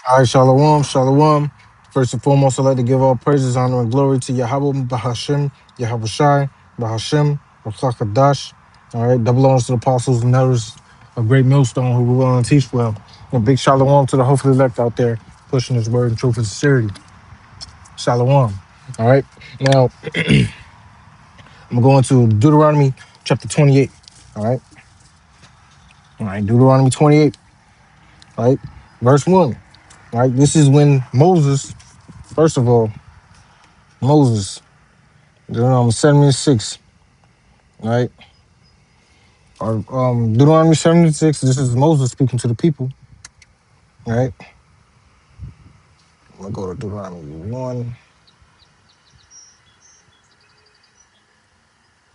All right, Shalom, Shalom. First and foremost, I'd like to give all praises, honor, and glory to Yahweh, Bahashim, Yahweh Shai, Bahashim, Rakakadash. All right, double honors to the apostles and elders of Great Millstone who will and teach well. And big Shalom to the hopefully elect out there pushing his word in truth and sincerity. Shalom. All right, now I'm going to Deuteronomy chapter 28. All right, Deuteronomy 28, all right, verse 1. All right, this is when Moses, first of all, Moses, Deuteronomy 76, right? Or Deuteronomy 76, this is Moses speaking to the people, right? I'm gonna go to Deuteronomy 1.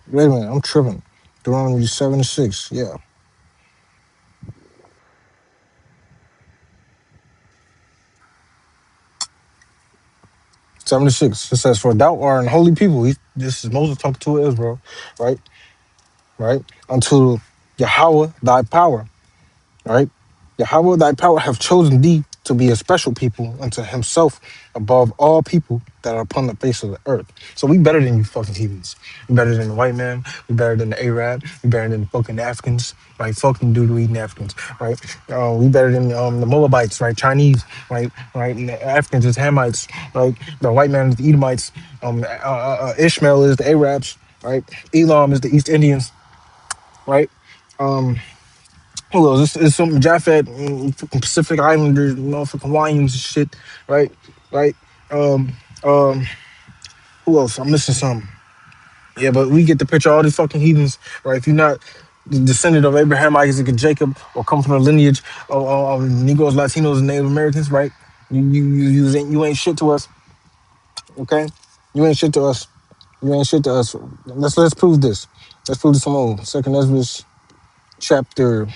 Wait a minute, I'm tripping. Deuteronomy 76, yeah. 76. It says, "For thou art an holy people." This is Moses talking to Israel, right? Right? Unto Yahweh thy power. Right? Yahweh thy power have chosen thee to be a special people unto himself above all people that are upon the face of the earth. So we better than you fucking heathens. We better than the white man. We better than the Arab. We better than the fucking Africans, right? Fucking doodle eating Africans, right? We better than the Moabites, right? Chinese, right? Right? And the Africans is Hamites, right? The white man is the Edomites. Ishmael is the Arabs, right? Elam is the East Indians, right? Um, who else? It's some Japheth, fucking Pacific Islanders, motherfucking Hawaiians and shit, right? Right? Um, um, who else? I'm missing some. Yeah, but we get the picture. All these fucking heathens, right? If you're not the descendant of Abraham, Isaac, and Jacob, or come from the lineage of Negros, Latinos, and Native Americans, right? You ain't shit to us, okay? You ain't shit to us. You ain't shit to us. Let's prove this. Let's prove this some more. Second Ezra chapter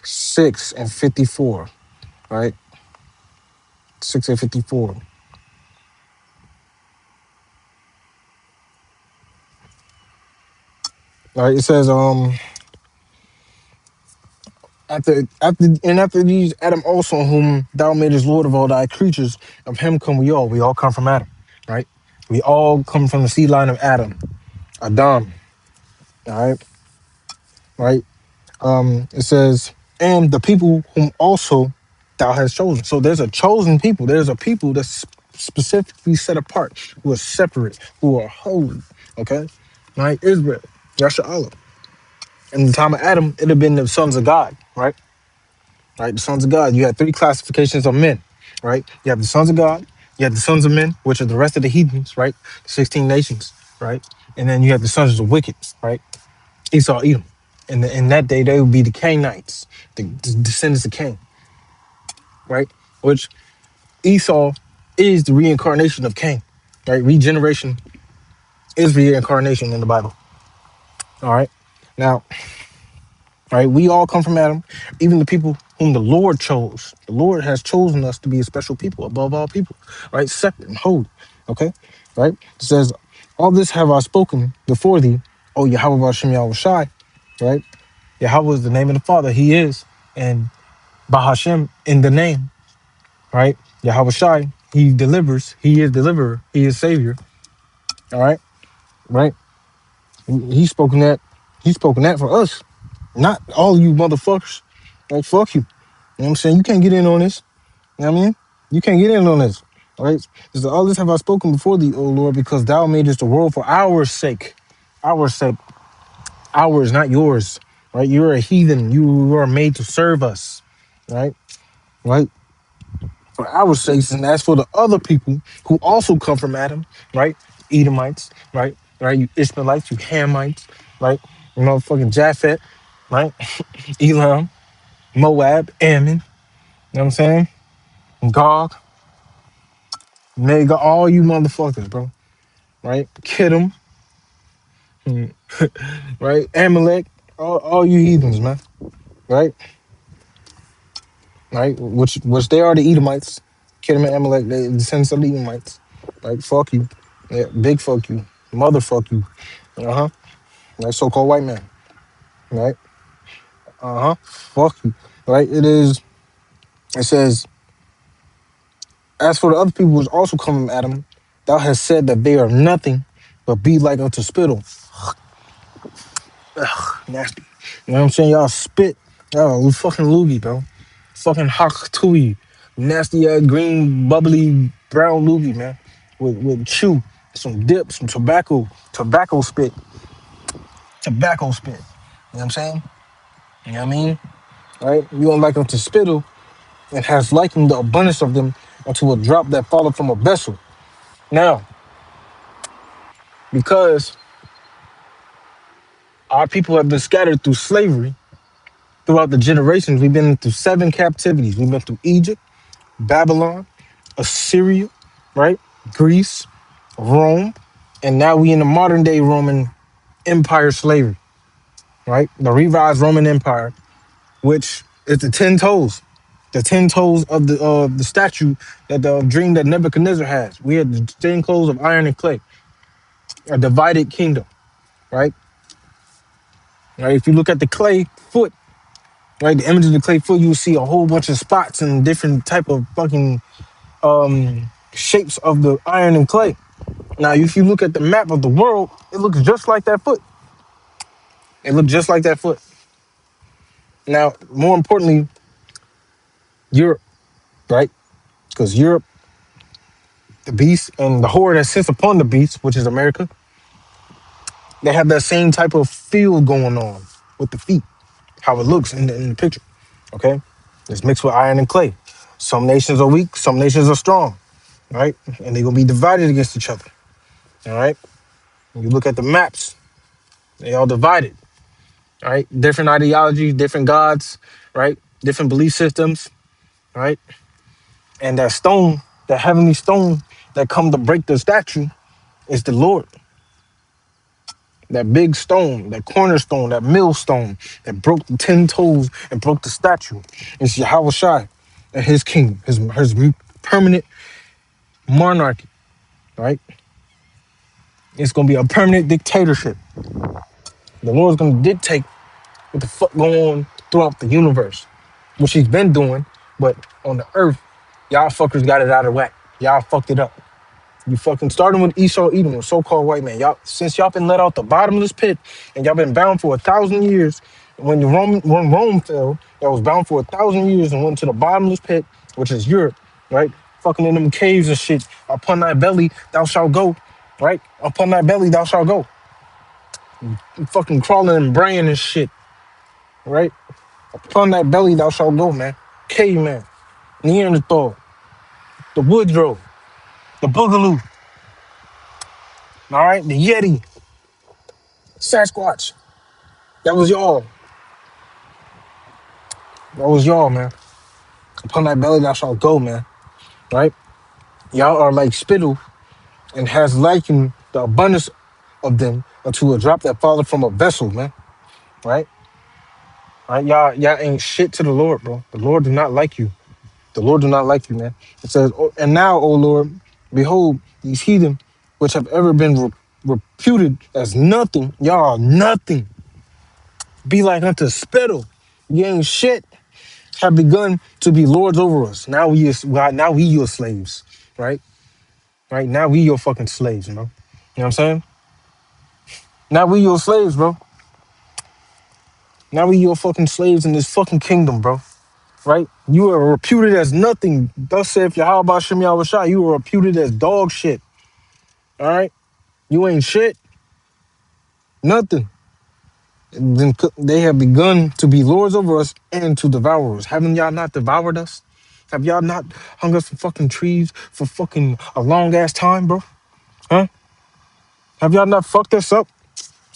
6 and 54, right? 6 and 54. All right, it says, after these Adam also, whom thou madest Lord of all thy creatures, of him come we all. We all come from Adam, right? We all come from the seed line of Adam, Adam. All right, right. It says, and the people whom also thou hast chosen. So there's a chosen people. There's a people that's specifically set apart, who are separate, who are holy. Okay, right? Israel, Yasha. In the time of Adam, it'd have been the sons of God, right? Right, the sons of God. You had three classifications of men, right? You have the sons of God, you have the sons of men, which are the rest of the heathens, right? 16 nations, right? And then you have the sons of the wicked, right? Esau, Edom. And in that day, they would be the Canaanites, the descendants of Cain, right? Which Esau is the reincarnation of Cain, right? Regeneration is reincarnation in the Bible, all right? Now, right? We all come from Adam, even the people whom the Lord chose. The Lord has chosen us to be a special people above all people, right? Separate and holy, okay? Right? It says, all this have I spoken before thee, O Yahweh Bashem Yahweh Shai, right? Yahweh is the name of the Father, He is, and Bahashem in the name, right? Yahweh Shai, He delivers, He is deliverer, He is Savior, all right? Right? He's spoken that for us, not all you motherfuckers. Like, fuck you. You know what I'm saying? You can't get in on this. You know what I mean? You can't get in on this. All right? This all this have I spoken before thee, O Lord, because thou madest the world for our sake. Our sake. Ours, not yours. Right? You're a heathen. You are made to serve us. Right? Right? For our sakes, and as for the other people who also come from Adam, right? Edomites, right? Right? You Ishmaelites, you Hamites, right? You know, fucking Japhet, right? Elam, Moab, Ammon, you know what I'm saying? Gog, nigga, all you motherfuckers, bro. Right? Kittim, right? Amalek, all you heathens, man. Right? Right? Which they are the Edomites. Kittim and Amalek, they descendants of the Edomites. Right? Fuck you. Yeah, big fuck you. Mother fuck you. Uh-huh. That so-called white man. Right? Uh-huh. Fuck you. Right? It says, As for the other people which also come from Adam, thou hast said that they are nothing but be like unto spittle. Nasty. You know what I'm saying? Y'all spit. Y'all fucking loogie, bro. Fucking hawk tui. Nasty green, bubbly, brown loogie, man. With chew, some dip, some tobacco spit. Tobacco spit. You know what I'm saying? You know what I mean? Right? You don't like unto spittle, and has likened the abundance of them unto a drop that falleth from a vessel. Now, because our people have been scattered through slavery throughout the generations, we've been through 7 captivities. We've been through Egypt, Babylon, Assyria, right? Greece, Rome, and now we in the modern day Roman Empire slavery, right? The revised Roman Empire, which is the 10 toes of the statue that the dream that Nebuchadnezzar has. We had the 10 toes of iron and clay, a divided kingdom, right? Right. If you look at the clay foot, right, the image of the clay foot, you will see a whole bunch of spots and different type of fucking shapes of the iron and clay. Now, if you look at the map of the world, it looks just like that foot. It looked just like that foot. Now, more importantly, Europe, right? Because Europe, the beast, and the horror that sits upon the beast, which is America, they have that same type of feel going on with the feet, how it looks in the picture. Okay, it's mixed with iron and clay. Some nations are weak, some nations are strong, right? And they're gonna be divided against each other. All right. When you look at the maps, they all divided. All right, different ideologies, different gods, right? Different belief systems, right? And that stone, that heavenly stone that come to break the statue is the Lord. That big stone, that cornerstone, that millstone that broke the 10 toes and broke the statue. It's Yahweh Shai and his kingdom, his permanent monarchy, right? It's gonna be a permanent dictatorship. The Lord's gonna dictate what the fuck going on throughout the universe, which he's been doing, but on the earth, y'all fuckers got it out of whack. Y'all fucked it up. You fucking starting with Esau Edom, a so-called white man. Y'all, since y'all been let out the bottomless pit and y'all been bound for 1,000 years, when Rome fell, y'all was bound for 1,000 years and went to the bottomless pit, which is Europe, right? Fucking in them caves and shit. Upon thy belly thou shalt go, right? Upon thy belly thou shalt go. You fucking crawling and braying and shit, right? Upon that belly thou shalt go, man. Caveman, Neanderthal, the Woodrow, the Boogaloo, all right? The Yeti, Sasquatch. That was y'all. That was y'all, man. Upon that belly thou shalt go, man. Right? Y'all are like spittle and has likened the abundance of them unto a drop that falleth from a vessel, man. Right? Right? Y'all ain't shit to the Lord, bro. The Lord do not like you. The Lord do not like you, man. It says, "Oh, and now, O Lord, behold, these heathen which have ever been reputed as nothing, y'all nothing, be like unto spittle. You ain't shit. Have begun to be lords over us. Now we your slaves, right? Right? Now we your fucking slaves, bro. You know what I'm saying? Now we your slaves, bro. Now we your fucking slaves in this fucking kingdom, bro. Right? You are reputed as nothing. Thus saith Yahweh Shem Yahweh Shai. You are reputed as dog shit. All right? You ain't shit. Nothing. And then they have begun to be lords over us and to devour us. Haven't y'all not devoured us? Have y'all not hung us from fucking trees for fucking a long ass time, bro? Huh? Have y'all not fucked us up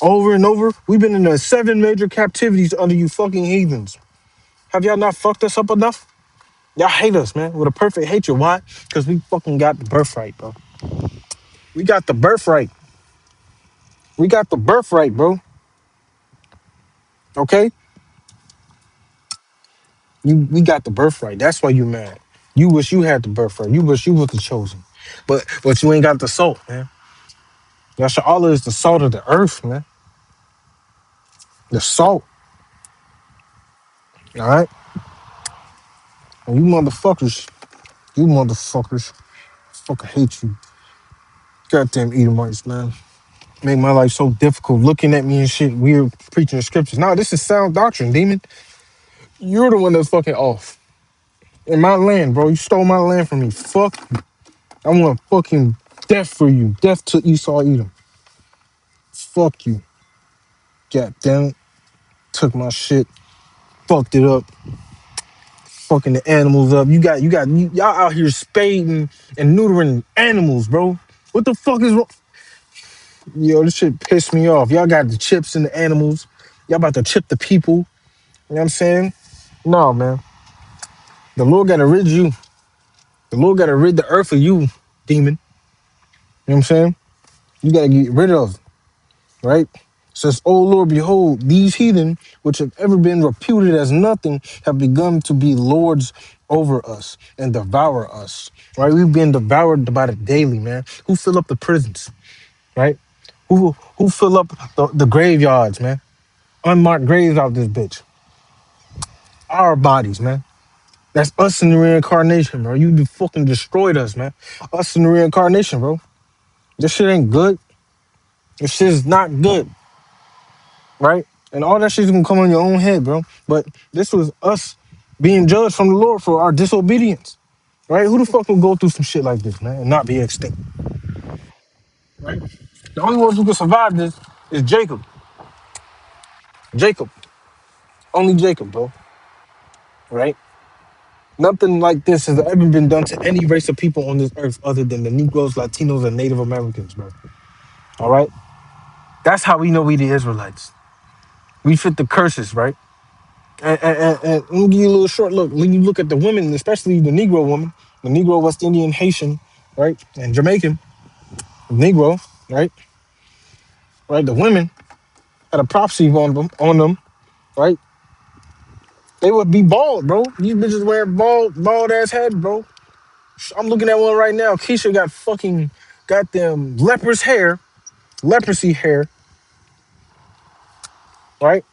over and over? We've been in the 7 major captivities under you fucking heathens. Have y'all not fucked us up enough? Y'all hate us, man, with a perfect hatred. Why? Because we fucking got the birthright, bro. We got the birthright. We got the birthright, bro. Okay? We got the birthright. That's why you mad. You wish you had the birthright. You wish you was the chosen. But you ain't got the salt, man. Yasha Allah is the salt of the earth, man. The salt. All right? And you motherfuckers, You motherfuckers. Fucking hate you. Goddamn Edomites, man. Make my life so difficult looking at me and shit, weird preaching the scriptures. Nah, this is sound doctrine, demon. You're the one that's fucking off. In my land, bro. You stole my land from me. Fuck you. I want fucking death for you. Death to Esau Edom. Fuck you. God damn it. Took my shit. Fucked it up. Fucking the animals up. Y'all out here spading and neutering animals, bro. What the fuck is wrong? Yo, this shit pissed me off. Y'all got the chips in the animals. Y'all about to chip the people. You know what I'm saying? No, man. The Lord gotta rid you. The Lord gotta rid the earth of you, demon. You know what I'm saying? You gotta get rid of, right? Says, "O Lord, behold, these heathen, which have ever been reputed as nothing, have begun to be lords over us and devour us." Right? We've been devoured by the daily, man. Who fill up the prisons, right? Who fill up the graveyards, man? Unmarked graves out this bitch. Our bodies, man. That's us in the reincarnation, bro. You fucking destroyed us, man. Us in the reincarnation, bro. This shit ain't good. This shit is not good, right? And all that shit's gonna come on your own head, bro. But this was us being judged from the Lord for our disobedience, right? Who the fuck will go through some shit like this, man, and not be extinct, right? The only ones who can survive this is Jacob. Jacob. Only Jacob, bro. Right? Nothing like this has ever been done to any race of people on this earth other than the Negroes, Latinos, and Native Americans, bro. All right? That's how we know we the Israelites. We fit the curses, right? And let me give you a little short look. When you look at the women, especially the Negro woman, the Negro, West Indian, Haitian, right, and Jamaican, Negro, right, right. The women had a prophecy on them, right. They would be bald, bro. These bitches wear bald ass head, bro. I'm looking at one right now. Keisha got fucking goddamn leprosy hair, right?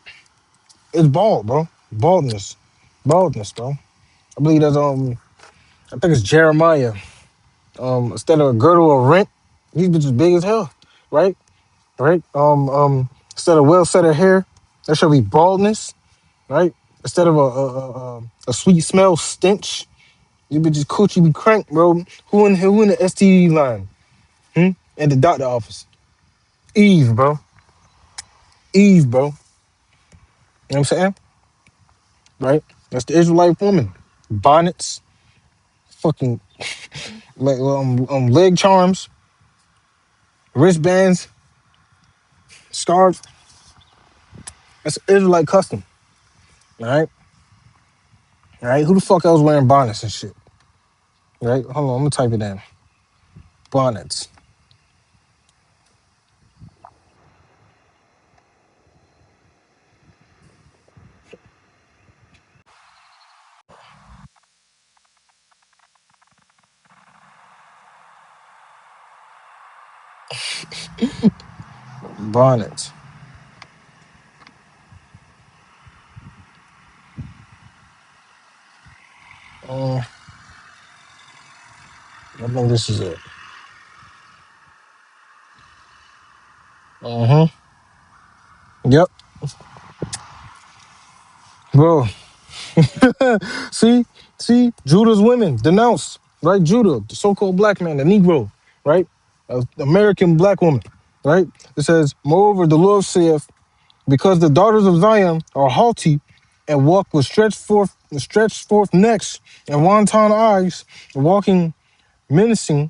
It's bald, bro. Baldness, bro. I believe that's I think it's Jeremiah. Instead of a girdle or rent, these bitches big as hell, right? Right? Instead of well set of hair, there should be baldness, right? Instead of a sweet smell stench, you bitches coochie be crank, bro. Who in the STD line? In the doctor office? Eve, bro. Eve, bro. You know what I'm saying? Right? That's the Israelite woman. Bonnets, fucking like leg charms, wristbands, scarves. That's Israelite custom. All right. All right. Who the fuck else wearing bonnets and shit? Right. Hold on. I'm gonna type it in. Bonnets. Bonnets. Uh, I think this is it. Uh huh. Yep. Bro. see, Judah's women denounced, right? Judah, the so-called black man, the Negro, right? American black woman, right? It says, moreover, the Lord saith, because the daughters of Zion are haughty and walk with stretched forth necks and wanton eyes, walking mincing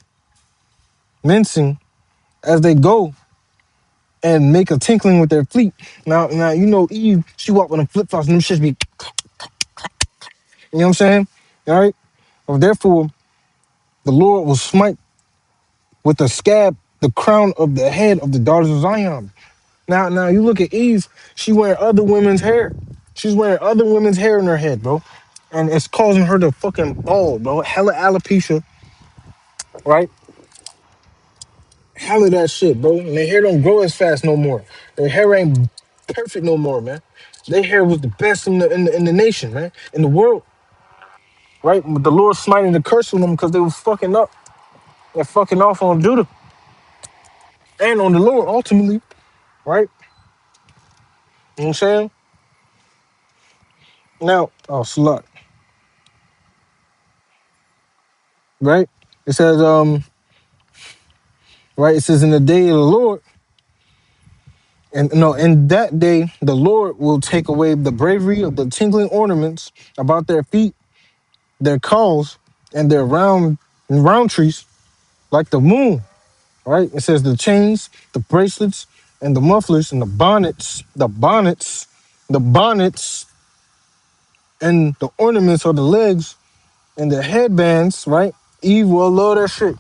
as they go and make a tinkling with their feet. Now you know Eve, she walked with them flip flops and them shits be, you know what I'm saying? All right. Well, therefore, the Lord will smite with a scab the crown of the head of the daughters of Zion. Now you look at Eve, she wearing other women's hair. She's wearing other women's hair in her head, bro. And it's causing her to fucking bald, bro. Hella alopecia, right? Hella that shit, bro. And their hair don't grow as fast no more. Their hair ain't perfect no more, man. Their hair was the best in the nation, man, in the world. right? But the Lord smiting the curse on them because they was fucking up and fucking off on Judah and on the Lord ultimately, right? You know what I'm saying? Now, oh, slut, right? It says, right? It says, in the day of the Lord, and no, in that day, the Lord will take away the bravery of the tingling ornaments about their feet, their calls, and their round trees, like the moon, right? It says the chains, the bracelets, and the mufflers, and the bonnets, and the ornaments of the legs, and the headbands, right? Eve will love that shit.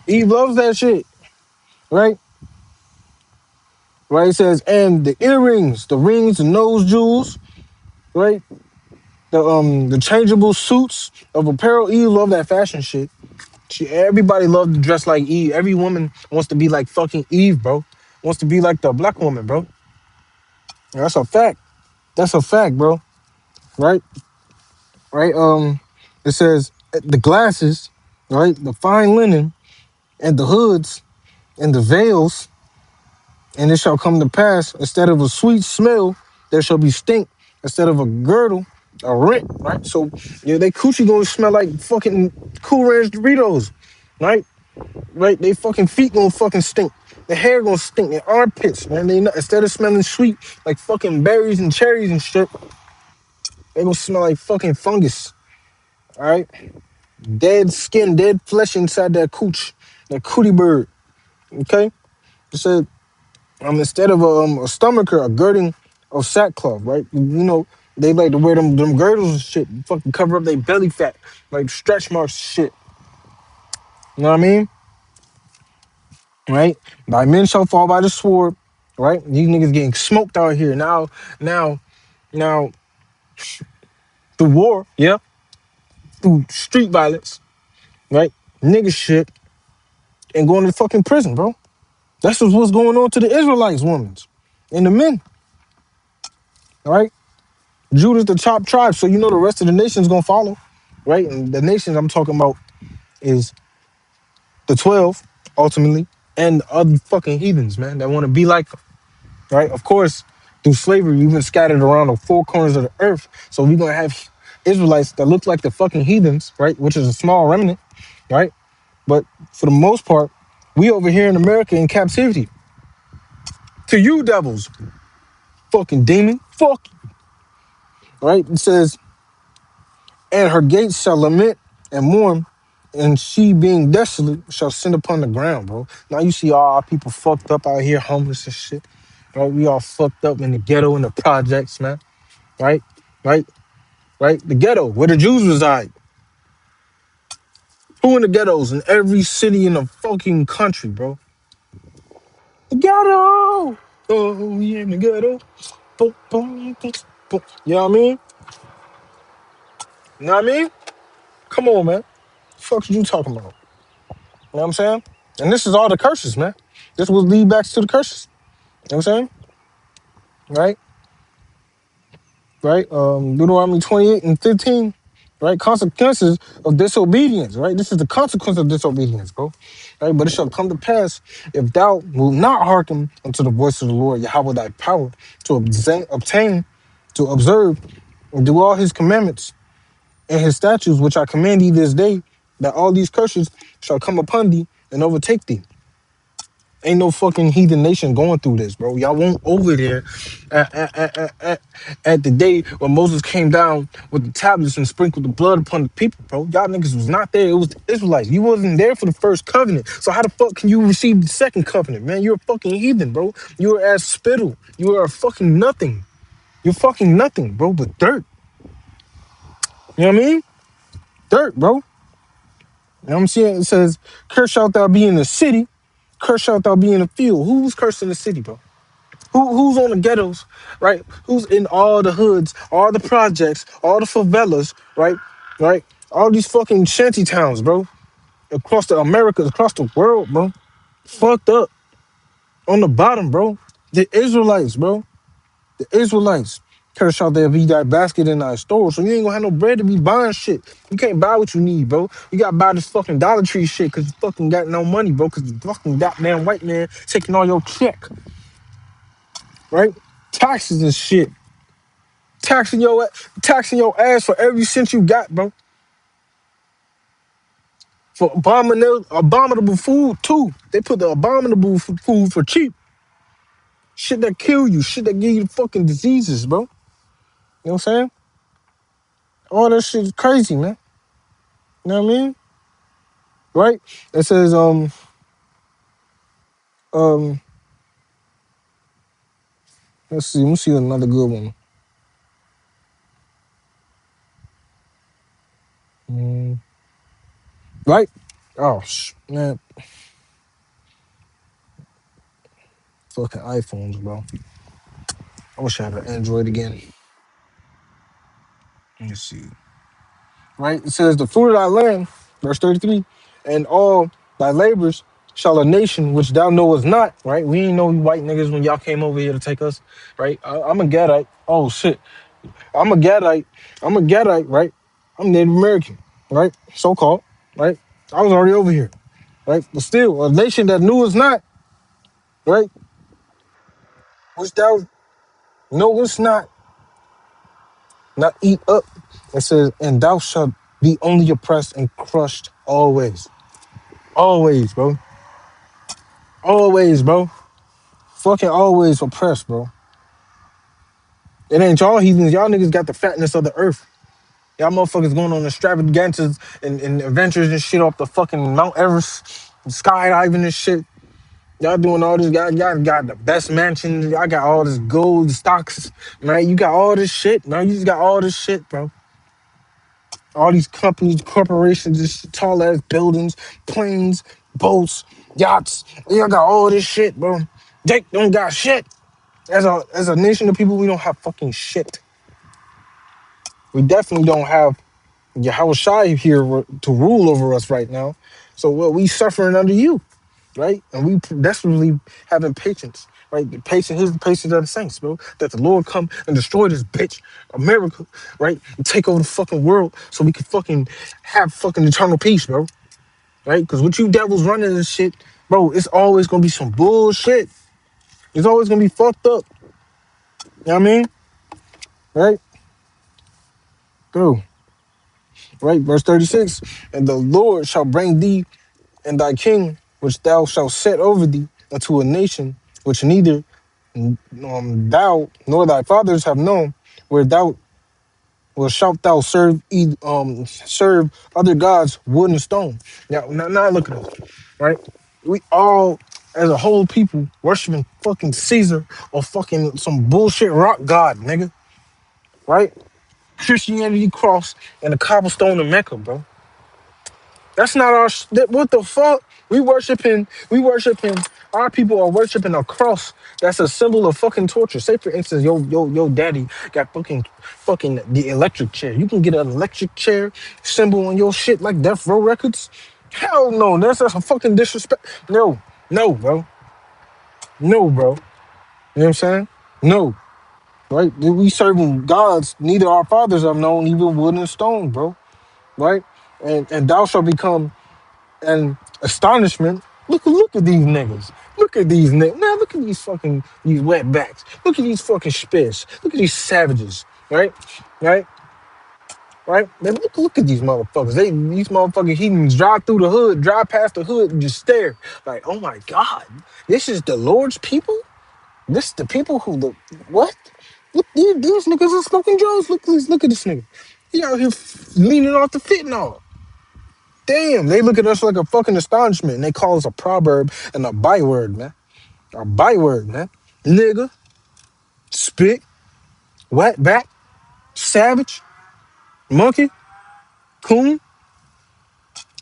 Eve loves that shit, right? Right? It says, and the earrings, the rings, the nose jewels, right? The changeable suits of apparel. Eve love that fashion shit. Everybody loves to dress like Eve. Every woman wants to be like fucking Eve, bro. Wants to be like the black woman, bro. That's a fact. That's a fact, bro. Right? Right? It says the glasses, right? The fine linen and the hoods and the veils, and it shall come to pass, instead of a sweet smell, there shall be stink. Instead of a girdle, a rent, right? So yeah, they coochie gonna smell like fucking Cool Ranch Doritos, right? Right? They fucking feet gonna fucking stink. Their hair gonna stink. Their armpits, man. They not, instead of smelling sweet like fucking berries and cherries and shit, they gonna smell like fucking fungus. All right, dead skin, dead flesh inside that cooch, that cootie bird. Okay, it said instead of a stomacher, a girding of sackcloth. Right, you know they like to wear them girdles and shit, fucking cover up their belly fat, like stretch marks and shit. You know what I mean? Right? Thy men shall fall by the sword, right? These niggas getting smoked out here. Now, now, through war, yeah, through street violence, right? Nigga shit, and going to fucking prison, bro. That's just what's going on to the Israelites, women, and the men, all right? Judah's the top tribe, so you know the rest of the nation's gonna follow, right? And the nations I'm talking about is the 12, ultimately, and the other fucking heathens, man, that want to be like them. Right? Of course, through slavery, we've been scattered around the four corners of the earth. So we're gonna have Israelites that look like the fucking heathens, right? Which is a small remnant, right? But for the most part, we over here in America in captivity. To you devils, fucking demon, fuck you. Right? It says, and her gates shall lament and mourn, and she being desolate shall send upon the ground, bro. Now you see all our people fucked up out here, homeless and shit. Right? We all fucked up in the ghetto, in the projects, man. Right? Right? Right? The ghetto, where the Jews reside. Who in the ghettos in every city in the fucking country, bro? The ghetto! Oh, we in the ghetto. Boom, boom, boom, boom. You know what I mean? You know what I mean? Come on, man. The fuck you talking about? You know what I'm saying? And this is all the curses, man. This will lead back to the curses. You know what I'm saying? Right? Right? Deuteronomy 28 and 15, right? Consequences of disobedience, right? This is the consequence of disobedience, bro. Right? But it shall come to pass if thou wilt not hearken unto the voice of the Lord, Yahweh thy power, to obtain, to observe, and do all his commandments and his statutes, which I command thee this day, that all these curses shall come upon thee and overtake thee. Ain't no fucking heathen nation going through this, bro. Y'all won't over there at the day when Moses came down with the tablets and sprinkled the blood upon the people, bro. Y'all niggas was not there. It was the Israelites. You wasn't there for the first covenant. So how the fuck can you receive the second covenant, man? You're a fucking heathen, bro. You are as spittle. You are a fucking nothing. You're fucking nothing, bro, but dirt. You know what I mean? Dirt, bro. You know what I'm saying? It says, curse shalt thou be in the city, curse shalt thou be in the field. Who's cursed in the city, bro? Who's on the ghettos, right? Who's in all the hoods, all the projects, all the favelas, right? Right? All these fucking shanty towns, bro. Across the Americas, across the world, bro. Fucked up. On the bottom, bro. The Israelites, bro. The Israelites. Cash out there, be that basket in our store, so you ain't gonna have no bread to be buying shit. You can't buy what you need, bro. You gotta buy this fucking Dollar Tree shit because you fucking got no money, bro. Because the fucking goddamn white man taking all your check, right? Taxes and shit, taxing taxing your ass for every cent you got, bro. For abominable food too. They put the abominable food for cheap. Shit that kill you, shit that give you fucking diseases, bro. You know what I'm saying? All that shit is crazy, man. You know what I mean? Right? It says, um, let me see another good one. Mm, right? Oh, man. Fucking iPhones, bro. I wish I had an Android again. Let me see. Right? It says, the fruit of thy land, verse 33, and all thy labors shall a nation which thou knowest not, right? We ain't know you white niggas when y'all came over here to take us, right? I'm a Gadite. Oh, shit. I'm a Gadite. I'm a Gadite, right? I'm Native American, right? So-called, right? I was already over here, right? But still, a nation that knew us not, right? Which thou knowest not eat up. It says, and thou shalt be only oppressed and crushed always. Always, bro. Always, bro. Fucking always oppressed, bro. It ain't y'all heathens. Y'all niggas got the fatness of the earth. Y'all motherfuckers going on extravagances and adventures and shit off the fucking Mount Everest, skydiving and shit. Y'all doing all this. Y'all got the best mansions. Y'all got all this gold stocks, right? You got all this shit, man. You just got all this shit, bro. All these companies, corporations, this tall ass buildings, planes, boats, yachts. Y'all got all this shit, bro. Jake don't got shit. As a nation of people, we don't have fucking shit. We definitely don't have Yahushua here to rule over us right now. So what we suffering under you, right? And we desperately having patience, right? The patience, here's the patience of the saints, bro. That the Lord come and destroy this bitch, America, right? And take over the fucking world so we can fucking have fucking eternal peace, bro. Right? Because with you devils running this shit, bro, it's always gonna be some bullshit. It's always gonna be fucked up. You know what I mean? Right? Bro. Right? Verse 36. And the Lord shall bring thee and thy king, which thou shalt set over thee, unto a nation which neither thou nor thy fathers have known, where thou where shalt thou serve other gods, wood and stone. Now look at us, right? We all, as a whole people, worshiping fucking Caesar or fucking some bullshit rock god, nigga, right? Christianity cross and the cobblestone of Mecca, bro. That's not our. What the fuck? We worshiping. Our people are worshiping a cross. That's a symbol of fucking torture. Say for instance, yo, daddy got fucking the electric chair. You can get an electric chair symbol on your shit like Death Row Records. Hell no, that's a fucking disrespect. No, bro. No, bro. You know what I'm saying? No, right? We serving gods neither our fathers have known, even wood and stone, bro. Right? And thou shalt become and astonishment. Look at these niggas. Look at these niggas. Man, look at these wetbacks. Look at these fucking spiffs. Look at these savages. Right? Right? Right? Man, look at these motherfuckers. These motherfucking heathens drive through the hood, drive past the hood and just stare. Like, oh my God. This is the Lord's people? This the people who the what? Look, these niggas are smoking drugs. Look at this nigga. He out here leaning off the fentanyl. Damn, they look at us like a fucking astonishment and they call us a proverb and a byword, man. A byword, man. Nigga, spit, wetback, savage, monkey, coon.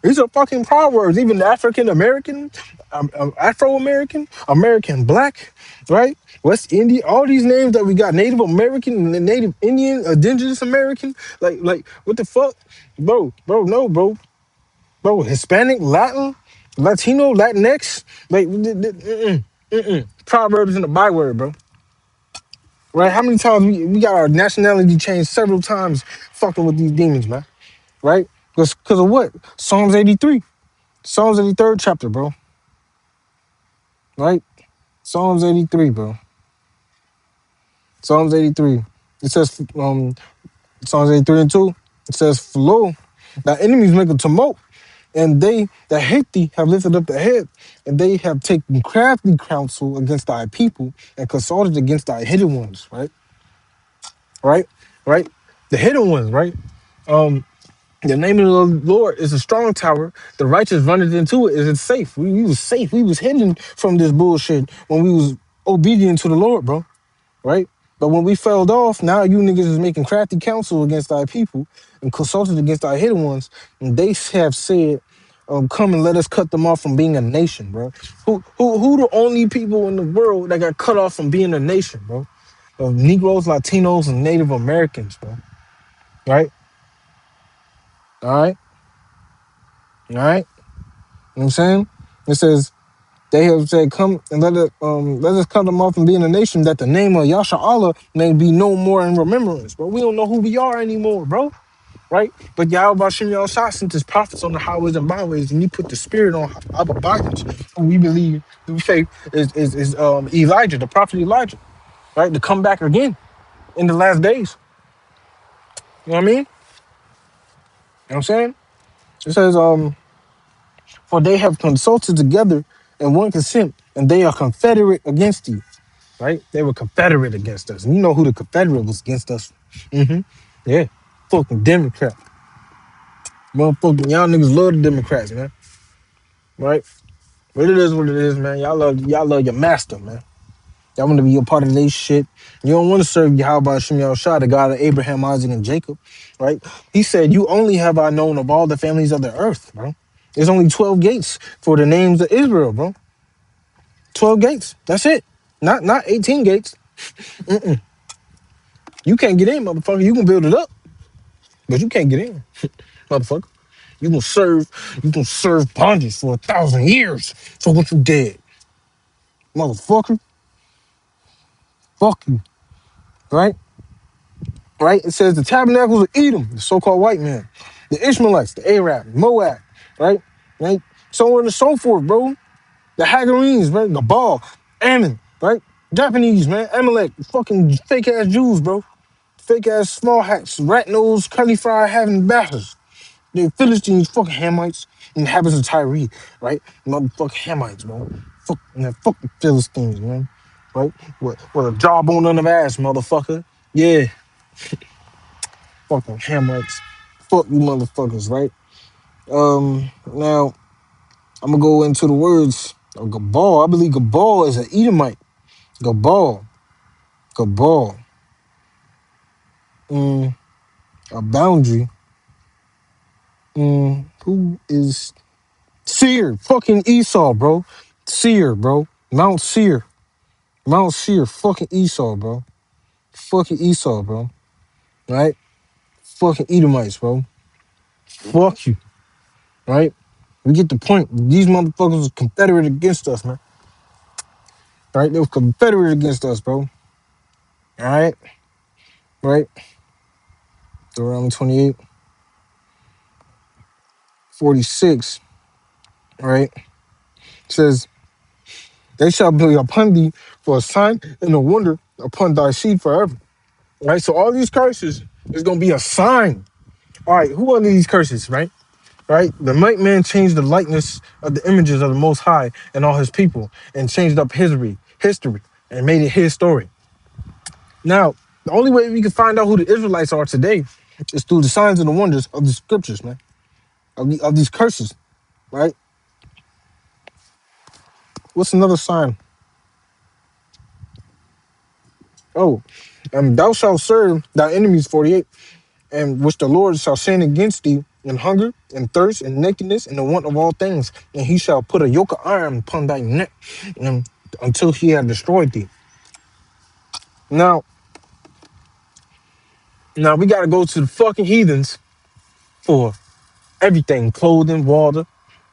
These are fucking proverbs. Even African American, Afro American, American Black, right? West Indian, all these names that we got, Native American, Native Indian, Indigenous American, like what the fuck, no, bro, Hispanic, Latin, Latino, Latinx, like Proverbs in the byword, bro. right? How many times we got our nationality changed several times fucking with these demons, man, right? Because of what? Psalms 83. Psalms 83rd chapter, bro, right? Psalms 83, bro. Psalms 83. It says, Psalms 83 and 2. It says, "For lo, thy enemies make a tumult, and they that hate thee have lifted up their head, and they have taken crafty counsel against thy people and consulted against thy hidden ones," right? Right? Right? The hidden ones, right? Um, the name of the Lord is a strong tower. The righteous runneth into it. Is it safe? We was safe. We was hidden from this bullshit when we was obedient to the Lord, bro. Right? But when we fell off, now you niggas is making crafty counsel against thy people and consulted against thy hidden ones. And they have said, come and let us cut them off from being a nation, bro. Who the only people in the world that got cut off from being a nation, bro? Negroes, Latinos, and Native Americans, bro. Right? All right? All right? You know what I'm saying? It says, they have said, come and let us cut them off from being a nation that the name of Yasha Allah may be no more in remembrance, bro. We don't know who we are anymore, bro. Right? But Yahweh Shem Shah sent his prophets on the highways and byways, and he put the spirit on Abba Bikers, who we believe, we say is Elijah, the prophet Elijah, right? To come back again in the last days. You know what I mean? You know what I'm saying? It says, for they have consulted together in one consent, and they are confederate against you. Right? They were confederate against us. And you know who the Confederate was against us? Mm-hmm. Yeah. Fucking Democrat. Motherfucking y'all niggas love the Democrats, man. Right? But it is what it is, man. Y'all love your master, man. Y'all want to be a part of their shit. You don't want to serve Yahweh Shem Shah, the God of Abraham, Isaac, and Jacob. Right? He said, you only have I known of all the families of the earth, bro. There's only 12 gates for the names of Israel, bro. 12 gates. That's it. Not 18 gates. Mm-mm. You can't get in, motherfucker. You can build it up, but you can't get in, motherfucker. You gonna serve bondage for 1,000 years. So what you did, motherfucker? Fuck you, right? Right? It says the tabernacles of Edom, the so-called white man, the Ishmaelites, the Arab, Moab, right? Right? So on and so forth, bro. The Hagarenes, right? The Baal, Ammon, right? Japanese, man, Amalek, fucking fake ass Jews, bro. Fake ass small hats, rat nose, curly fry having bastards. The Philistines, fucking Hamites, inhabitants of Tyre, right? Motherfucking Hamites, bro. Fuck the Philistines, man. Right? With a jawbone on the ass, motherfucker. Yeah, fucking Hamites. Fuck you motherfuckers, right? Now, I'm gonna go into the words of Gabal. I believe Gabal is an Edomite. Gabal. Gabal. A boundary. Who is Seir? Fucking Esau, bro. Seir, bro. Mount Seir. Mount Seir, fucking Esau, bro. Fucking Esau, bro. Right? Fucking Edomites, bro. Fuck you. Right? We get the point. These motherfuckers was confederate against us, man. Right? They was confederate against us, bro. Alright? Right? Deuteronomy 28, 46. Right? It says, they shall be upon thee for a sign and a wonder upon thy seed forever. Right? So all these curses is gonna be a sign. All right, who are these curses, right? Right? The white man changed the likeness of the images of the Most High and all his people and changed up history, and made it his story. Now, the only way we can find out who the Israelites are today is through the signs and the wonders of the scriptures, man, of these curses, right? What's another sign? Oh, thou shalt serve thy enemies, 48, and which the Lord shall send against thee in hunger and thirst and nakedness and the want of all things, and he shall put a yoke of iron upon thy neck until he have destroyed thee. Now we gotta go to the fucking heathens for everything, clothing, water,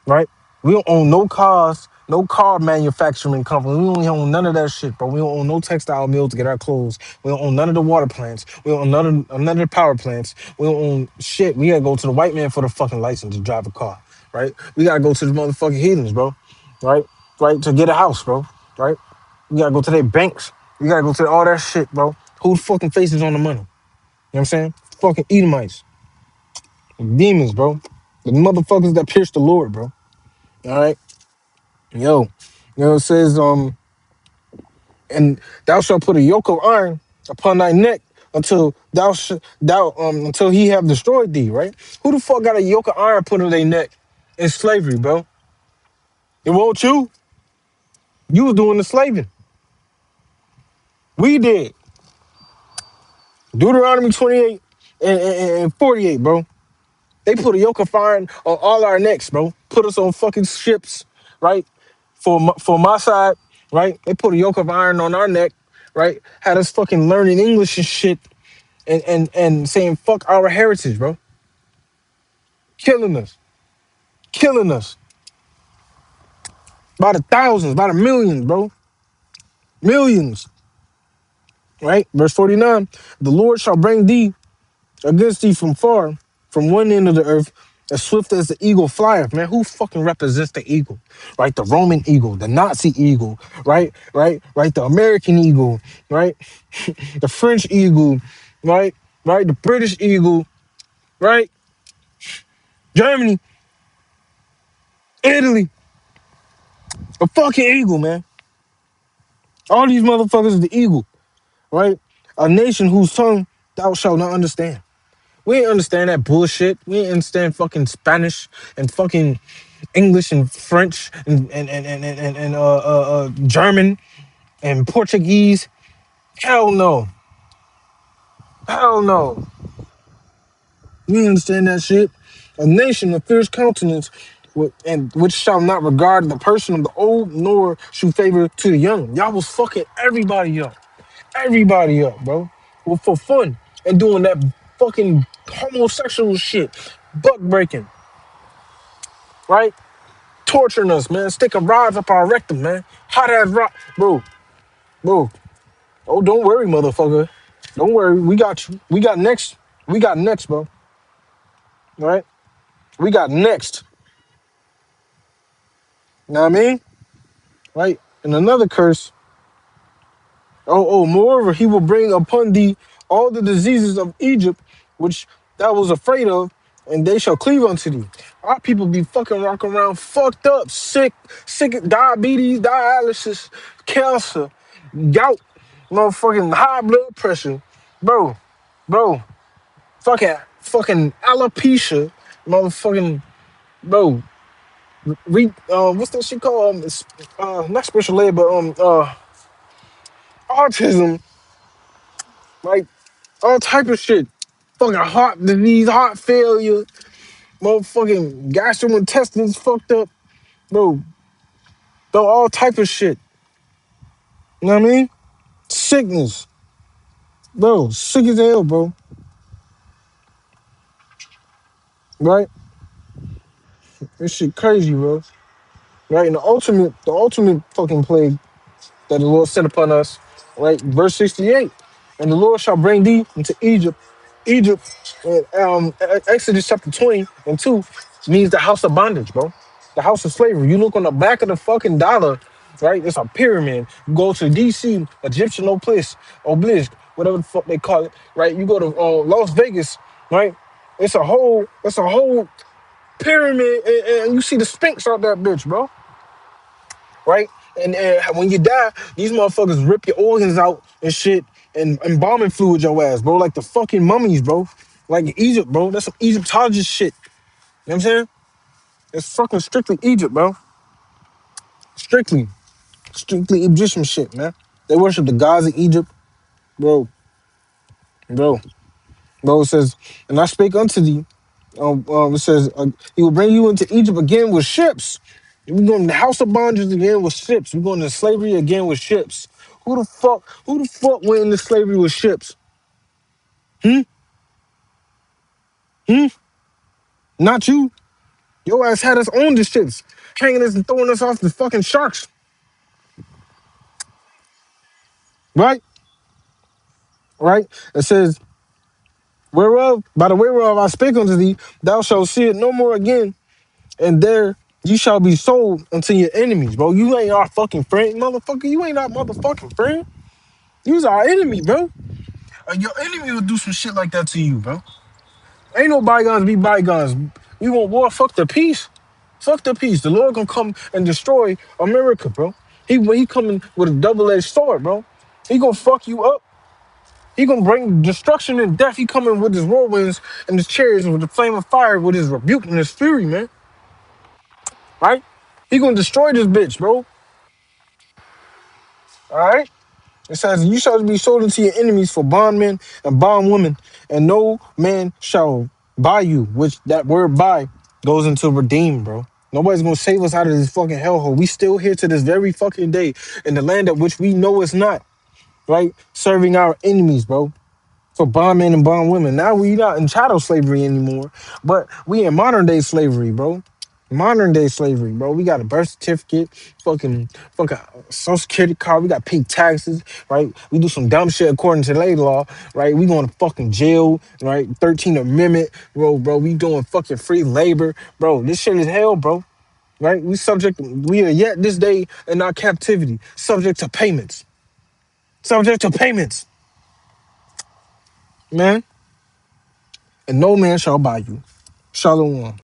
right? We don't own no cars, No car manufacturing company. We don't own none of that shit, bro. We don't own no textile mills to get our clothes. We don't own none of the water plants. We don't own none of the power plants. We don't own shit. We gotta go to the white man for the fucking license to drive a car, right? We gotta go to the motherfucking heathens, bro, right? Right, to get a house, bro, right? We gotta go to their banks. We gotta go to all that shit, bro. Who the fucking faces on the money? You know what I'm saying? Fucking Edomites, demons, bro. The motherfuckers that pierced the Lord, bro. All right, yo, it says and thou shalt put a yoke of iron upon thy neck until until he have destroyed thee. Right? Who the fuck got a yoke of iron put on their neck in slavery, bro? It won't you. You was doing the slaving. We did. Deuteronomy 28 and 48, bro. They put a yoke of iron on all our necks, bro. Put us on fucking ships, right? For my side, right? They put a yoke of iron on our neck, right? Had us fucking learning English and shit, and saying fuck our heritage, bro. Killing us by the thousands, by the millions, bro. Millions, right? Verse 49: the Lord shall bring thee against thee from far, from one end of the earth, as swift as the eagle flieth. Man, who fucking represents the eagle? Right? The Roman eagle, the Nazi eagle, right? The American eagle, right? The French eagle, right? Right? The British eagle, right? Germany, Italy, a fucking eagle, man. All these motherfuckers is the eagle, right? A nation whose tongue thou shalt not understand. We ain't understand that bullshit. We ain't understand fucking Spanish and fucking English and French and German and Portuguese. Hell no. Hell no. We ain't understand that shit. A nation of fierce countenance and which shall not regard the person of the old nor shew favor to the young. Y'all was fucking everybody up. Everybody up, bro. Well, for fun and doing that fucking homosexual shit. Buck breaking, right? Torturing us, man. Sticking rods up our rectum, man. Hot ass rock. Bro. Oh, don't worry, motherfucker. Don't worry. We got you. We got next. We got next, bro. All right? We got next. You know what I mean? Right? And another curse. Moreover, he will bring upon thee all the diseases of Egypt, which thou was afraid of, and they shall cleave unto thee. Our people be fucking rocking around fucked up, sick of diabetes, dialysis, cancer, gout, motherfucking high blood pressure. Bro, bro, fucking alopecia, motherfucking, bro, what's that shit called? Not special ed, but autism, like all type of shit. Fucking heart disease, heart failure, motherfucking gastrointestines fucked up, bro. Bro, all type of shit. You know what I mean? Sickness, bro. Sick as hell, bro. Right? This shit crazy, bro. Right? And the ultimate fucking plague that the Lord sent upon us, right? Verse 68. And the Lord shall bring thee into Egypt. Egypt, Exodus chapter 20 and 2 means the house of bondage, bro. The house of slavery. You look on the back of the fucking dollar, right? It's a pyramid. You go to DC, Egyptian obelisk, whatever the fuck they call it, right? You go to Las Vegas, right? It's a whole pyramid, and you see the Sphinx out that bitch, bro, right? And when you die, these motherfuckers rip your organs out and shit and embalming fluid your ass, bro. Like the fucking mummies, bro. Like Egypt, bro. That's some Egyptologist shit. You know what I'm saying? It's fucking strictly Egypt, bro. Strictly. Strictly Egyptian shit, man. They worship the gods of Egypt, bro. Bro. Bro, it says, and I spake unto thee. It says, he will bring you into Egypt again with ships. We're going to the house of bondage again with ships. We're going to slavery again with ships. Who the fuck went into slavery with ships? Hmm? Hmm? Not you. Your ass had us on the ships. hanging us and throwing us off the fucking sharks, right? Right? It says, whereof, by the whereof I speak unto thee, thou shalt see it no more again, and there you shall be sold unto your enemies, bro. You ain't our fucking friend, motherfucker. You ain't our motherfucking friend. You's our enemy, bro. Your enemy will do some shit like that to you, bro. Ain't no bygones be bygones. We want war. Fuck the peace. Fuck the peace. The Lord gonna come and destroy America, bro. He coming with a double-edged sword, bro. He gonna fuck you up. He gonna bring destruction and death. He coming with his whirlwinds and his chariots with the flame of fire, with his rebuke and his fury, man. Right? He gonna destroy this bitch, bro. All right. It says, "You shall be sold into your enemies for bondmen and bondwomen, and no man shall buy you." Which that word "buy" goes into redeem, bro. Nobody's gonna save us out of this fucking hellhole. We still here to this very fucking day in the land at which we know it's not, right? Serving our enemies, bro. For bondmen and bondwomen. Now we not in chattel slavery anymore, but we in modern day slavery, bro. Modern day slavery, bro. We got a birth certificate, fucking social security card. We got to pay taxes, right? We do some dumb shit according to labor law, right? We going to fucking jail, right? 13th Amendment, bro. We doing fucking free labor, bro. This shit is hell, bro. Right? We are yet this day in our captivity, subject to payments, subject to payments, man. And no man shall buy you. Shalom.